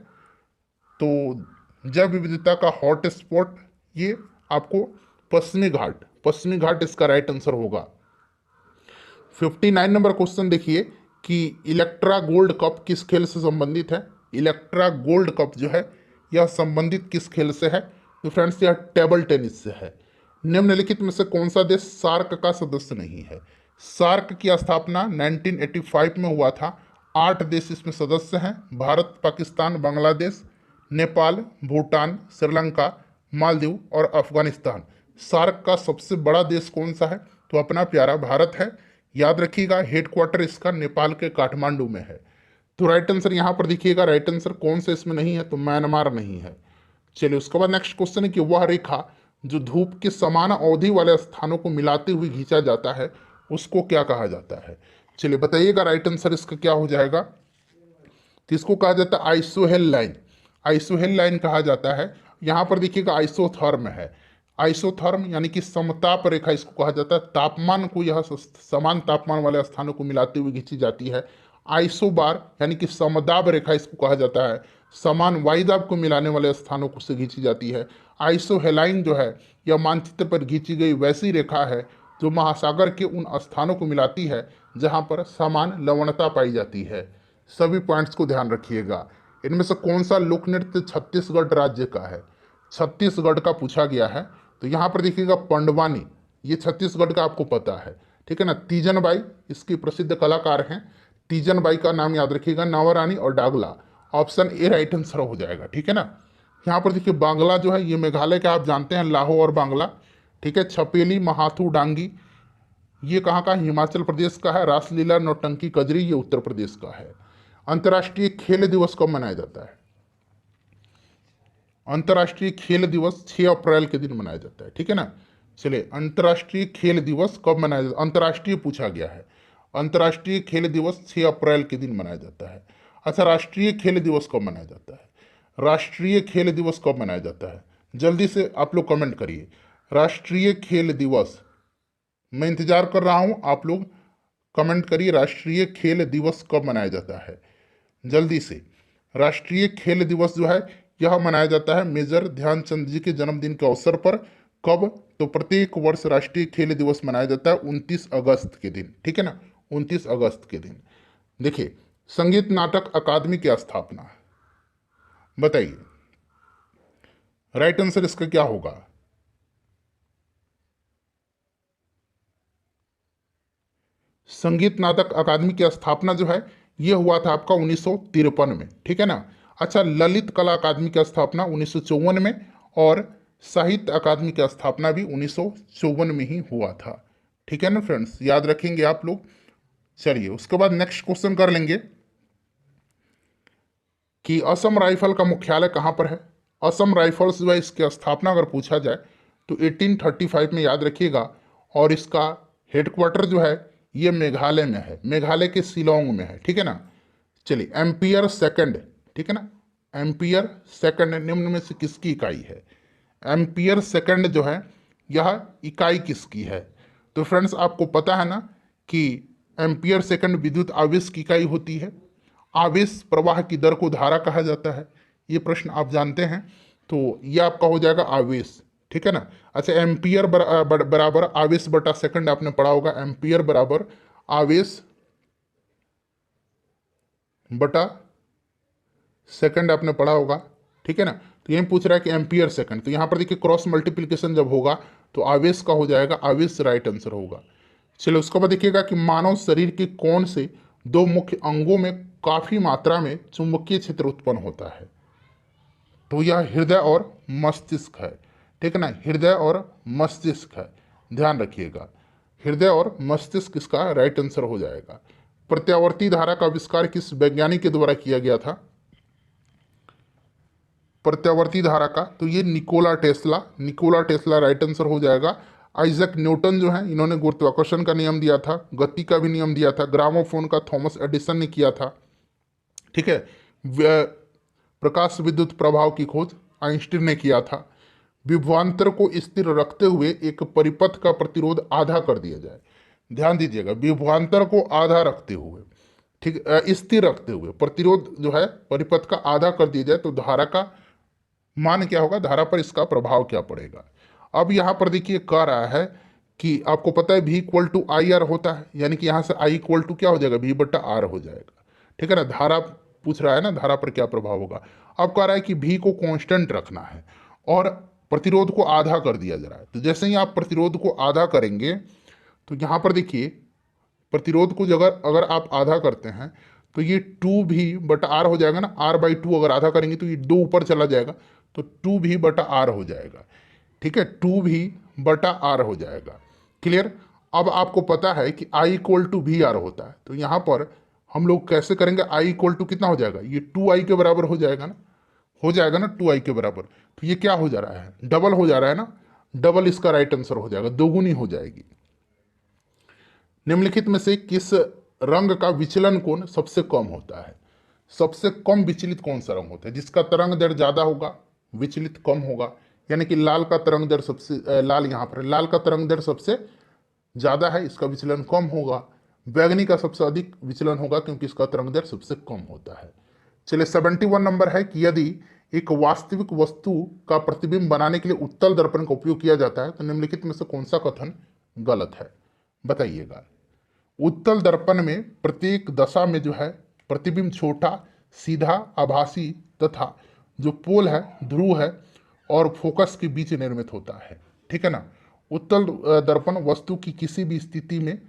तो जैव विविधता का हॉट स्पॉट ये आपको पश्चिमी घाट इसका राइट आंसर होगा। 59 नंबर क्वेश्चन देखिए कि इलेक्ट्रा गोल्ड कप किस खेल से संबंधित है? इलेक्ट्रा गोल्ड कप जो है यह संबंधित किस खेल से है? तो फ्रेंड्स यह टेबल टेनिस से है। निम्नलिखित में से कौन सा देश सार्क का सदस्य नहीं है? सार्क की स्थापना 1985 में हुआ था। 8 देश इसमें सदस्य हैं, भारत, पाकिस्तान, बांग्लादेश, नेपाल, भूटान, श्रीलंका, मालदीव और अफगानिस्तान। सार्क का सबसे बड़ा देश कौन सा है? तो अपना प्यारा भारत है। याद रखिएगा, हेडक्वार्टर इसका नेपाल के काठमांडू में है। तो राइट आंसर यहाँ पर देखिएगा, राइट आंसर कौन से इसमें नहीं है? तो म्यांमार नहीं है। चलिए उसके बाद नेक्स्ट क्वेश्चन है कि वह रेखा जो धूप के समान अवधि वाले स्थानों को मिलाते हुए खींचा जाता है उसको क्या कहा जाता है? चलिए बताइएगा, राइट आंसर इसका क्या हो जाएगा? तो इसको कहा जाता है आइसोहेल लाइन। आइसोहेल लाइन कहा जाता है। यहाँ पर देखिएगा आइसोथर्म है। आइसोथर्म यानी कि समताप रेखा इसको कहा जाता है। तापमान को यह समान तापमान वाले स्थानों को मिलाते हुए खींची जाती है। आइसोबार यानी कि समदाब रेखा इसको कहा जाता है। समान वायुदाब को मिलाने वाले स्थानों को से खींची जाती है। आइसोहेलाइन जो है यह मानचित्र पर खींची गई वैसी रेखा है जो महासागर के उन स्थानों को मिलाती है जहाँ पर समान लवणता पाई जाती है। सभी पॉइंट्स को ध्यान रखिएगा। इनमें से कौन सा लोक नृत्य छत्तीसगढ़ राज्य का है? छत्तीसगढ़ का पूछा गया है। तो यहाँ पर देखिएगा पंडवानी, ये छत्तीसगढ़ का आपको पता है, ठीक है ना। तीजन बाई इसकी प्रसिद्ध कलाकार हैं। तीजन बाई का नाम याद रखिएगा, नावारानी और डागला। ऑप्शन ए राइट आंसर हो जाएगा, ठीक है ना। यहाँ पर देखिए बांग्ला जो है ये मेघालय का, आप जानते हैं, लाहो और बांग्ला, ठीक है। छपेली, महाथू डांगी ये कहाँ का? हिमाचल प्रदेश का है। रासलीला, नौटंकी, कजरी ये उत्तर प्रदेश का है। अंतर्राष्ट्रीय खेल दिवस कब मनाया जाता है? अंतर्राष्ट्रीय खेल दिवस 6 अप्रैल के दिन मनाया जाता है, ठीक है ना। चलिए, अंतर्राष्ट्रीय खेल दिवस कब मनाया जाता है? अंतर्राष्ट्रीय पूछा गया है। अंतर्राष्ट्रीय खेल दिवस 6 अप्रैल के दिन मनाया जाता है। अच्छा, राष्ट्रीय खेल दिवस कब मनाया जाता है? राष्ट्रीय खेल दिवस कब मनाया जाता है? जल्दी से आप लोग कमेंट करिए। राष्ट्रीय खेल दिवस, मैं इंतजार कर रहा हूँ, आप लोग कमेंट करिए राष्ट्रीय खेल दिवस कब मनाया जाता है, जल्दी से। राष्ट्रीय खेल दिवस जो है यह मनाया जाता है मेजर ध्यानचंद जी के जन्मदिन के अवसर पर। कब? तो प्रत्येक वर्ष राष्ट्रीय खेल दिवस मनाया जाता है 29 अगस्त के दिन, ठीक है ना, 29 अगस्त के दिन। देखिए, संगीत नाटक अकादमी की स्थापना, बताइए राइट आंसर इसका क्या होगा? संगीत नाटक अकादमी की स्थापना जो है ये हुआ था आपका 1953 में, ठीक है ना। अच्छा, ललित कला अकादमी की स्थापना 1954 में और साहित्य अकादमी की स्थापना भी 1954 में ही हुआ था, ठीक है ना फ्रेंड्स, याद रखेंगे आप लोग। चलिए उसके बाद नेक्स्ट क्वेश्चन कर लेंगे कि असम राइफल का मुख्यालय कहाँ पर है? असम राइफल्स जो है इसकी स्थापना अगर पूछा जाए तो 1835 में, याद रखिएगा। और इसका हेडक्वार्टर जो है ये मेघालय में है, मेघालय के शिलोंग में है, ठीक है ना। चलिए, एम्पियर सेकंड, ठीक है ना, एम्पियर सेकंड निम्न में से किसकी इकाई है? एम्पियर सेकंड जो है यह इकाई किसकी है? तो फ्रेंड्स आपको पता है ना कि एम्पियर सेकंड विद्युत आवेश की इकाई होती है। आवेश प्रवाह की दर को धारा कहा जाता है, ये प्रश्न आप जानते हैं। तो ये आपका हो जाएगा आवेश, ठीक है ना। अच्छा, एम्पियर बराबर आवेश बटा सेकंड आपने पढ़ा होगा। एम्पियर बराबर आवेश बटा सेकंड आपने पढ़ा होगा, ठीक है ना। तो यही पूछ रहा है कि एम्पियर सेकंड, तो यहाँ पर देखिए क्रॉस मल्टीप्लिकेशन जब होगा तो आवेश का हो जाएगा, आवेश राइट आंसर होगा। चलो उसके बाद देखिएगा कि मानव शरीर के कौन से दो मुख्य अंगों में काफी मात्रा में चुंबकीय क्षेत्र उत्पन्न होता है। तो यह हृदय और मस्तिष्क है, ठीक है ना, हृदय और मस्तिष्क है, ध्यान रखिएगा, हृदय और मस्तिष्क इसका राइट आंसर हो जाएगा। प्रत्यावर्ती धारा का आविष्कार किस वैज्ञानिक के द्वारा किया गया था? प्रत्यावर्ती धारा का, तो ये निकोला टेस्ला राइट आंसर हो जाएगा। आइजैक न्यूटन जो है, इन्होंने गुरुत्वाकर्षण का नियम दिया था, गति का भी नियम दिया था। ग्रामोफोन का थॉमस एडिसन ने किया था, ठीक है। प्रकाश विद्युत प्रभाव की खोज आइंस्टीन ने किया था। विभवांतर को स्थिर रखते हुए एक परिपथ का प्रतिरोध आधा कर दिया जाए। ध्यान दीजिएगा, विभवांतर को आधा रखते हुए, ठीक, स्थिर रखते हुए प्रतिरोध जो है परिपथ का आधा कर दिया जाए तो धारा का मान क्या होगा, धारा पर इसका प्रभाव क्या पड़ेगा। अब यहाँ पर देखिए कह रहा है कि आपको पता है V equal to I R होता है, यानी कि यहाँ से I इक्वल टू क्या हो जाएगा, V बट्टा आर हो जाएगा, ठीक है ना। धारा पूछ रहा है ना, धारा पर क्या प्रभाव होगा। अब कह रहा है कि V को कांस्टेंट रखना है और प्रतिरोध को आधा कर दिया जा रहा है। तो जैसे ही आप प्रतिरोध को आधा करेंगे तो यहाँ पर देखिए प्रतिरोध को अगर आप आधा करते हैं तो ये 2V/R हो जाएगा ना, R/2 अगर आधा करेंगे तो ये 2 ऊपर चला जाएगा तो 2V/R हो जाएगा, ठीक है, 2V/R हो जाएगा। क्लियर। अब आपको पता है कि I इक्वल टू VR होता है, तो यहाँ पर हम लोग कैसे करेंगे, I इक्वल टू कितना हो जाएगा, ये 2I के बराबर हो जाएगा ना, 2I के बराबर। तो ये क्या हो जा रहा है, डबल हो जा रहा है ना, डबल इसका राइट आंसर हो जाएगा, दोगुनी हो जाएगी। निम्नलिखित में से किस रंग का विचलन कोण सबसे कम होता है? सबसे कम विचलित कौन सा रंग होता है? जिसका तरंग दर ज्यादा होगा विचलित कम होगा, यानी कि लाल का तरंग दर सबसे लाल यहाँ पर लाल का तरंग दर सबसे ज्यादा है, इसका विचलन कम होगा। बैगनी का सबसे अधिक विचलन होगा क्योंकि इसका तरंग दर सबसे कम होता है। चलिए 71 नंबर है कि यदि एक वास्तविक वस्तु का प्रतिबिंब बनाने के लिए उत्तल दर्पण का उपयोग किया जाता है तो निम्नलिखित में से कौन सा कथन गलत है, बताइएगा। उत्तल दर्पण में प्रत्येक दशा में जो है प्रतिबिंब छोटा, सीधा, आभासी तथा जो पोल है, ध्रुव है और फोकस के बीच निर्मित होता है, ठीक है ना। उत्तल दर्पण वस्तु की किसी भी स्थिति में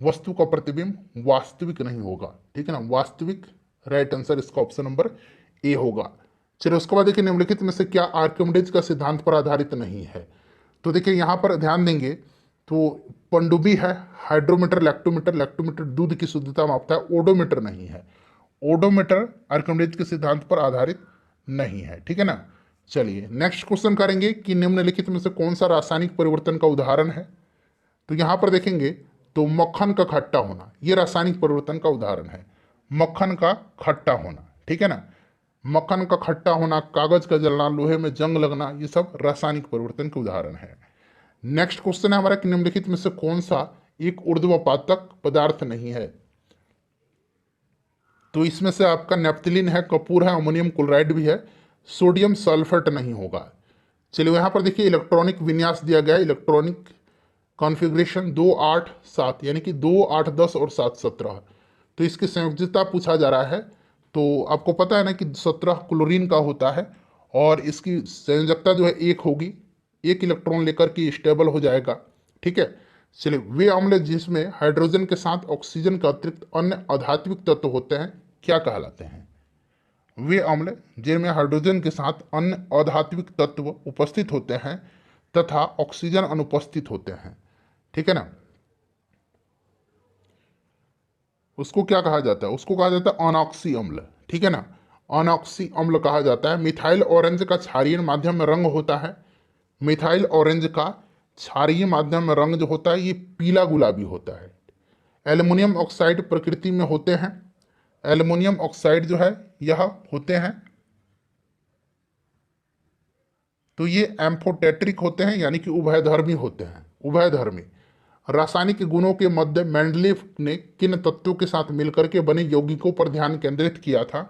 वस्तु का प्रतिबिंब वास्तविक नहीं होगा, ठीक है ना, वास्तविक राइट आंसर इसका ऑप्शन नंबर ए होगा। चलिए उसके बाद देखिए निम्नलिखित में से क्या आर्किमिडीज का सिद्धांत पर आधारित नहीं है? तो देखिए यहाँ पर ध्यान देंगे तो पनडुब्बी है, हाइड्रोमीटर, लैक्टोमीटर दूध की शुद्धता मापता है, ओडोमीटर नहीं है, ओडोमीटर आर्किमिडीज के सिद्धांत पर आधारित नहीं है, ठीक है ना। चलिए नेक्स्ट क्वेश्चन करेंगे कि निम्नलिखित में से कौन सा रासायनिक परिवर्तन का उदाहरण है? तो यहाँ पर देखेंगे तो मक्खन का खट्टा होना ये रासायनिक परिवर्तन का उदाहरण है, मक्खन का खट्टा होना, ठीक है ना, मक्खन का खट्टा होना, कागज का जलना, लोहे में जंग लगना, ये सब रासायनिक परिवर्तन के उदाहरण है। नेक्स्ट क्वेश्चन है हमारा कि निम्नलिखित में से कौन सा एक ऊर्ध्वपातक पदार्थ नहीं है? तो इसमें से आपका नेप्थलीन है, कपूर है, अमोनियम क्लोराइड भी है, सोडियम सल्फेट नहीं होगा। चलिए यहाँ पर देखिए इलेक्ट्रॉनिक विन्यास दिया गया है, इलेक्ट्रॉनिक कॉन्फ़िगरेशन 2 8 7 यानी कि 2 8 10 और 7 17। तो इसकी संयोजकता पूछा जा रहा है, तो आपको पता है ना कि 17 क्लोरीन का होता है और इसकी संयोजकता जो है 1 होगी, 1 इलेक्ट्रॉन लेकर के स्टेबल हो जाएगा, ठीक है। चलिए वे अम्ल जिसमें हाइड्रोजन के साथ ऑक्सीजन का अतिरिक्त अन्य अधात्विक तत्व होते हैं क्या कहलाते हैं? वे अम्ल जिनमें हाइड्रोजन के साथ अन्य अधात्विक तत्व उपस्थित होते हैं तथा ऑक्सीजन अनुपस्थित होते हैं, ठीक है ना, उसको क्या कहा जाता है? उसको कहा जाता है अनॉक्सी अम्ल, ठीक है ना, अनॉक्सी अम्ल कहा जाता है। मिथाइल ऑरेंज का क्षारीय माध्यम में रंग होता है, मिथाइल ऑरेंज का क्षारीय माध्यम में रंग जो होता है ये पीला गुलाबी होता है। एल्युमिनियम ऑक्साइड प्रकृति में होते हैं, एल्युमिनियम ऑक्साइड जो है यह होते हैं तो ये एम्फोटेट्रिक होते हैं यानी कि उभयधर्मी होते हैं, उभयधर्मी। रासायनिक गुणों के मध्य मेंडलीफ ने किन तत्वों के साथ मिलकर के बने यौगिकों पर ध्यान केंद्रित किया था?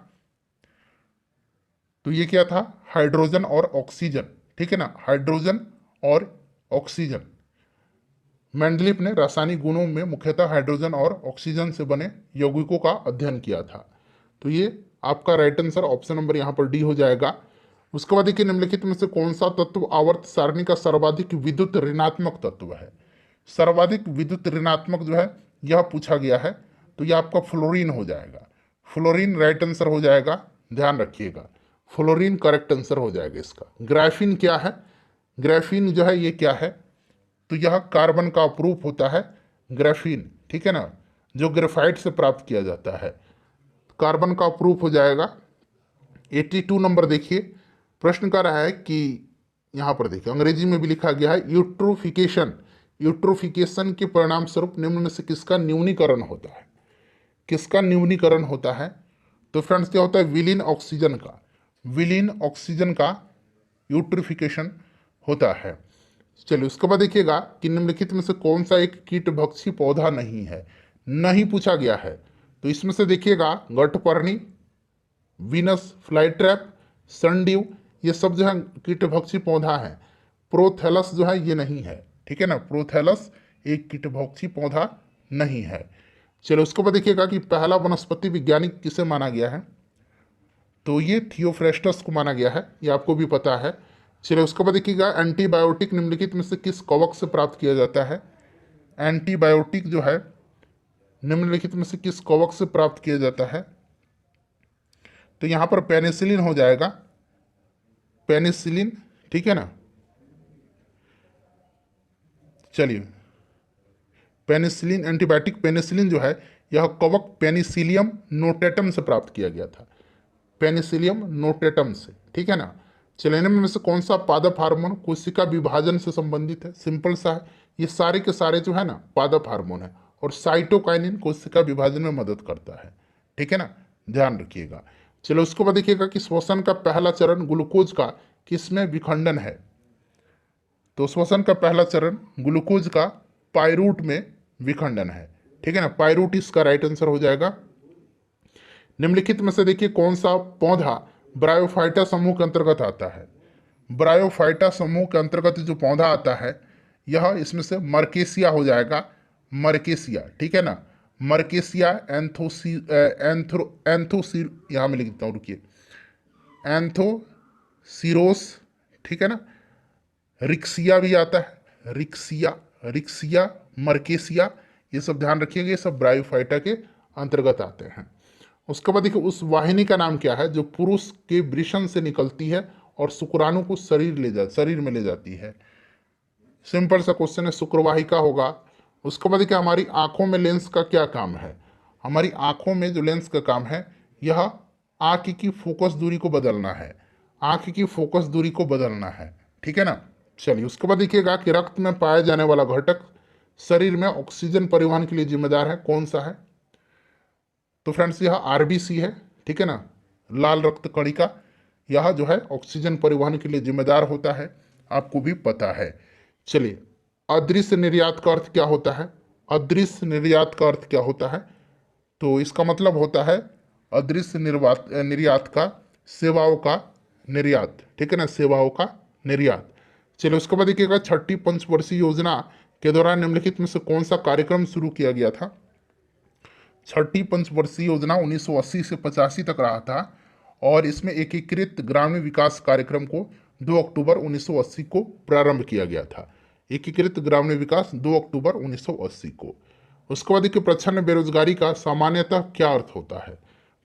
तो ये क्या था? हाइड्रोजन और ऑक्सीजन, ठीक है ना, हाइड्रोजन और ऑक्सीजन। मेंडलीफ ने रासायनिक गुणों में मुख्यतः हाइड्रोजन और ऑक्सीजन से बने यौगिकों का अध्ययन किया था। तो ये आपका राइट आंसर ऑप्शन नंबर यहाँ पर डी हो जाएगा। उसके बाद देखिए निम्नलिखित में से कौन सा तत्व आवर्त सारणी का सर्वाधिक विद्युत ऋणात्मक तत्व है? सर्वाधिक विद्युत ऋणात्मक जो है यह पूछा गया है, तो यह आपका फ्लोरीन हो जाएगा। फ्लोरीन राइट आंसर हो जाएगा, ध्यान रखिएगा, फ्लोरीन करेक्ट आंसर हो जाएगा इसका। ग्राफीन क्या है? ग्राफीन जो है ये क्या है? तो यह कार्बन का अपरूप होता है ग्राफीन, ठीक है ना, जो ग्रेफाइट से प्राप्त किया जाता है। कार्बन का अपरूप हो जाएगा। 82 नंबर देखिए, प्रश्न कर रहा है कि यहाँ पर देखिए अंग्रेजी में भी लिखा गया है, यूट्रोफिकेशन, यूट्रोफिकेशन के परिणाम स्वरूप निम्न में से किसका न्यूनीकरण होता है? किसका न्यूनीकरण होता है? तो फ्रेंड्स क्या होता है? विलीन ऑक्सीजन का, विलीन ऑक्सीजन का यूट्रिफिकेशन होता है। चलिए उसके बाद देखिएगा कि निम्नलिखित में से कौन सा एक कीटभक्षी पौधा नहीं है? नहीं पूछा गया है, तो इसमें से देखिएगा गठपर्णी, वीनस फ्लाई ट्रैप, सनड्यू, ये सब जो है कीटभक्षी पौधा है। प्रोथैलस जो है ये नहीं है, ठीक है ना, प्रोथैलस एक कीटभक्षी पौधा नहीं है। चलो उसके बाद देखिएगा कि पहला वनस्पति वैज्ञानिक किसे माना गया है? तो ये थियोफ्रेस्टस को माना गया है, ये आपको भी पता है। चलिए उसके बाद देखिएगा एंटीबायोटिक निम्नलिखित में से किस कवक से प्राप्त किया जाता है? एंटीबायोटिक जो है निम्नलिखित में से किस कवक से प्राप्त किया जाता है? तो यहाँ पर पेनिसिलिन हो जाएगा, पेनिसिलिन, ठीक है ना। चलिए पेनिसिलिन, एंटीबायोटिक पेनिसिलिन जो है यह कवक पेनिसिलियम नोटेटम से प्राप्त किया गया था, पेनिसिलियम नोटेटम से, ठीक है ना। चलिए इनमें से कौन सा पादप हार्मोन कोशिका विभाजन से संबंधित है? सिंपल सा है, ये सारे के सारे जो है ना पादप हार्मोन है, और साइटोकाइनिन कोशिका विभाजन में मदद करता है, ठीक है ना, ध्यान रखिएगा। चलो उसके बाद देखिएगा कि श्वसन का पहला चरण ग्लूकोज का किसमें विखंडन है? तो श्वसन का पहला चरण ग्लूकोज का पायरूट में विखंडन है, ठीक है ना, पायरूट इसका राइट आंसर हो जाएगा। निम्नलिखित में से देखिए कौन सा पौधा ब्रायोफाइटा समूह के अंतर्गत आता है? ब्रायोफाइटा समूह के अंतर्गत जो पौधा आता है यह इसमें से मर्केसिया हो जाएगा, मर्केसिया, ठीक है ना, मर्केसिया एंथोसीर, यहाँ में लिख देता हूँ, रुकिए, एंथोसीरोस, ठीक है ना, रिक्सिया भी आता है, रिक्सिया, रिक्सिया, मर्केसिया, ये सब ध्यान रखिएगा, ये सब ब्रायोफाइटा के अंतर्गत आते हैं। उसके बाद देखिए उस वाहिनी का नाम क्या है जो पुरुष के वृषण से निकलती है और शुक्राणु को शरीर में ले जाती है? सिंपल सा क्वेश्चन है, शुक्रवाहिका होगा। उसके बाद देखिए हमारी आंखों में लेंस का क्या काम है? हमारी आंखों में जो लेंस का काम है यह आंख की फोकस दूरी को बदलना है, आंख की फोकस दूरी को बदलना है, ठीक है ना। चलिए उसके बाद देखिएगा कि रक्त में पाया जाने वाला घटक शरीर में ऑक्सीजन परिवहन के लिए जिम्मेदार है, कौन सा है? तो फ्रेंड्स यह आरबीसी है, ठीक है ना, लाल रक्त कणिका, यह जो है ऑक्सीजन परिवहन के लिए जिम्मेदार होता है, आपको भी पता है। चलिए अदृश्य निर्यात का अर्थ क्या होता है? अदृश्य निर्यात का अर्थ क्या होता है? तो इसका मतलब होता है अदृश्य निर्यात का सेवाओं का निर्यात, ठीक है ना, सेवाओं का निर्यात। चलिए उसके बाद देखिएगा छठी पंचवर्षीय योजना के दौरान निम्नलिखित में से कौन सा कार्यक्रम शुरू किया गया था? छठी पंचवर्षीय योजना 1980 से 85 तक रहा था, और इसमें एकीकृत ग्रामीण विकास कार्यक्रम को 2 अक्टूबर 1980 को प्रारंभ किया गया था। एकीकृत ग्रामीण विकास 2 अक्टूबर 1980 को। उसके बाद देखिए प्रच्छन्न बेरोजगारी का सामान्यतः क्या अर्थ होता है?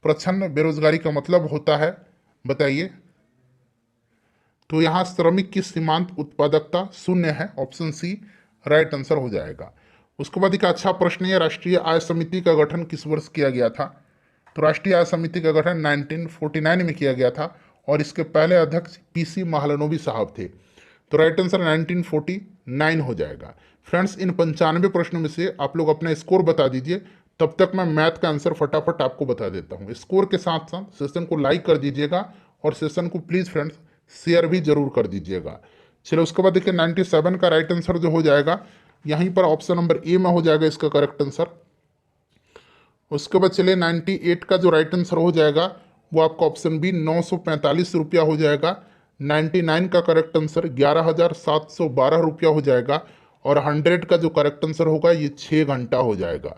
प्रच्छन्न बेरोजगारी का मतलब होता है, बताइए। तो यहाँ श्रमिक की सीमांत उत्पादकता शून्य है, ऑप्शन सी राइट आंसर हो जाएगा। उसके बाद एक अच्छा प्रश्न है, राष्ट्रीय आय समिति का गठन किस वर्ष किया गया था? तो राष्ट्रीय आय समिति का गठन 1949 में किया गया था, और इसके पहले अध्यक्ष पीसी महालनोबिस साहब थे। तो राइट आंसर 1949 हो जाएगा। फ्रेंड्स इन 95 प्रश्नों में से आप लोग अपना स्कोर बता दीजिए, तब तक मैं मैथ का आंसर फटाफट आपको बता देता हूँ। स्कोर के साथ साथ सेशन को लाइक कर दीजिएगा, और सेशन को प्लीज़ फ्रेंड्स शेयर भी जरूर कर दीजिएगा। चलिए उसके बाद देखिए 97 का राइट आंसर जो हो जाएगा यहीं पर ऑप्शन नंबर ए में हो जाएगा इसका करेक्ट आंसर। उसके बाद चलिए 98 का जो राइट आंसर हो जाएगा वो आपका ऑप्शन बी 945 रुपया हो जाएगा। 99 का करेक्ट आंसर 11,712 रुपया हो जाएगा, और 100 का जो करेक्ट आंसर होगा ये 6 घंटा हो जाएगा,